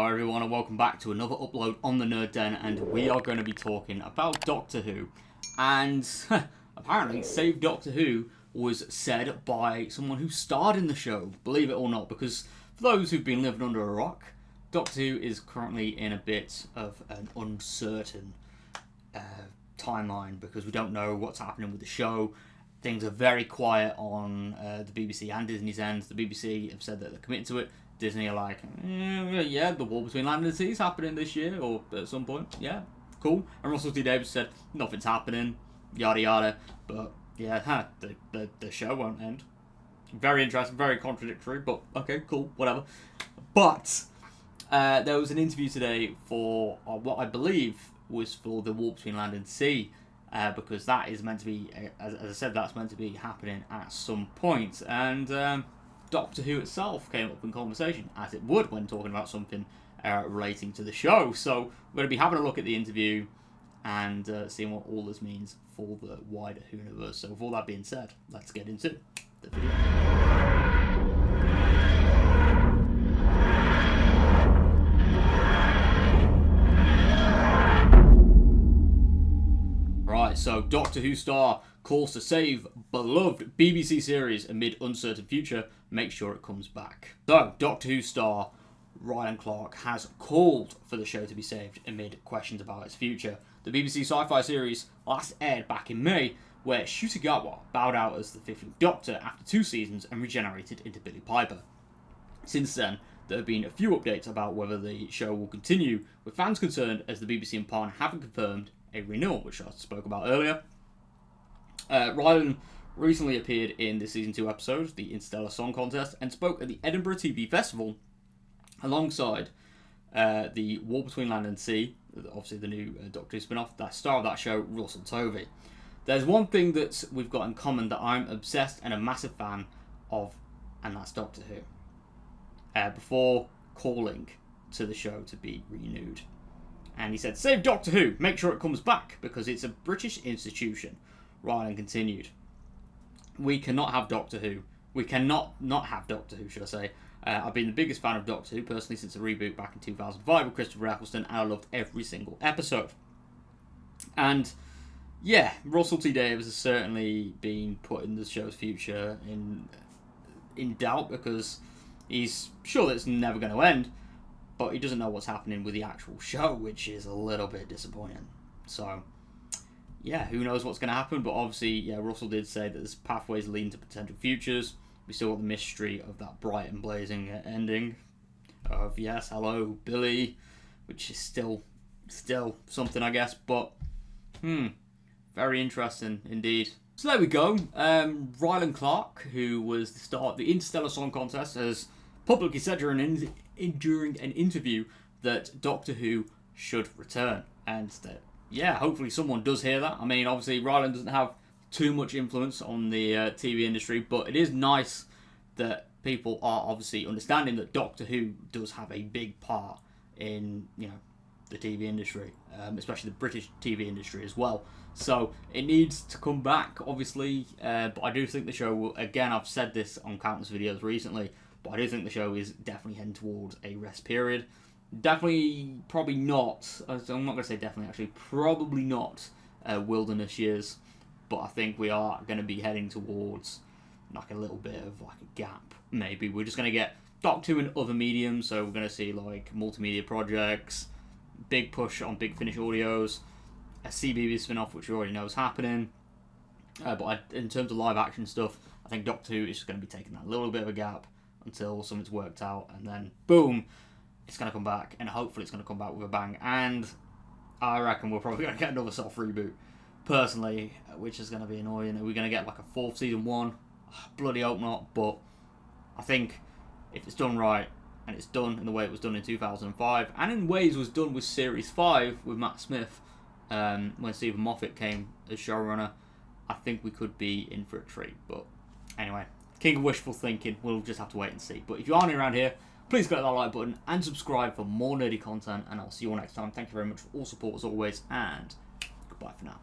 Hello everyone and welcome back to another upload on the Nerd Den, and we are going to be talking about Doctor Who. And apparently Save Doctor Who was said by someone who starred in the show, believe it or not, because for those who've been living under a rock, Doctor Who is currently in a bit of an uncertain timeline because we don't know what's happening with the show. Things are very quiet on the BBC and Disney's end. The BBC have said that they're committed to it. Disney are like, yeah, the war between land and sea is happening this year, or at some point, yeah, cool. And Russell T Davies said, nothing's happening, yada yada, but yeah, the show won't end. Very interesting, very contradictory, but okay, cool, whatever. But there was an interview today for what I believe was for the war between land and sea, because that is meant to be, as I said, that's meant to be happening at some point, and Doctor Who itself came up in conversation, as it would when talking about something relating to the show. So we're going to be having a look at the interview and seeing what all this means for the wider Who universe. So with all that being said, let's get into the video. Right, so Doctor Who star calls to save beloved BBC series amid uncertain future. Make sure it comes back. So, Doctor Who star Ryan Clark has called for the show to be saved amid questions about its future. The BBC sci-fi series last aired back in May, where Shutagawa bowed out as the 15th Doctor after 2 seasons and regenerated into Billie Piper. Since then, there have been a few updates about whether the show will continue, with fans concerned as the BBC and Parn haven't confirmed a renewal, which I spoke about earlier. Ryan recently appeared in the Season 2 episode, the Interstellar Song Contest, and spoke at the Edinburgh TV Festival alongside the War Between Land and Sea, obviously the new Doctor Who spin-off, that star of that show, Russell Tovey. There's one thing that we've got in common that I'm obsessed and a massive fan of, and that's Doctor Who. Before calling to the show to be renewed. And he said, save Doctor Who, make sure it comes back, because it's a British institution. Ryan continued, we cannot have Doctor Who. We cannot not have Doctor Who, should I say. I've been the biggest fan of Doctor Who, personally, since the reboot back in 2005 with Christopher Eccleston, and I loved every single episode. And, yeah, Russell T Davies has certainly been putting the show's future in doubt, because he's sure that it's never going to end, but he doesn't know what's happening with the actual show, which is a little bit disappointing. So, yeah, who knows what's going to happen, but obviously, yeah, Russell did say that there's pathways leading to potential futures. We still got the mystery of that bright and blazing ending of, yes, hello, Billy, which is still something, I guess, but, very interesting indeed. So there we go. Ryan Clark, who was the star of the Interstellar Song Contest, has publicly said during an interview that Doctor Who should return, and that, yeah, hopefully someone does hear that. I mean, obviously, Ryland doesn't have too much influence on the TV industry, but it is nice that people are obviously understanding that Doctor Who does have a big part in, the TV industry, especially the British TV industry as well. So it needs to come back, obviously, but I do think the show will, again, I've said this on countless videos recently, but I do think the show is definitely heading towards a rest period. Definitely, probably not, I'm not going to say definitely, actually, probably not wilderness years, but I think we are going to be heading towards like a little bit of like a gap, maybe. We're just going to get Doctor Who in other mediums, so we're going to see like multimedia projects, big push on Big Finish Audios, a CBeebies spin-off, which we already know is happening, but in terms of live action stuff, I think Doctor Who is just going to be taking that little bit of a gap until something's worked out, and then boom, it's going to come back, and hopefully it's going to come back with a bang, and I reckon we're probably going to get another soft reboot, personally, which is going to be annoying. Are we going to get like a 4th season 1? Bloody hope not, but I think if it's done right, and it's done in the way it was done in 2005, and in ways was done with Series 5 with Matt Smith, when Stephen Moffat came as showrunner, I think we could be in for a treat, but anyway, king of wishful thinking, we'll just have to wait and see. But if you are new around here, please click that like button and subscribe for more nerdy content, and I'll see you all next time. Thank you very much for all support as always, and goodbye for now.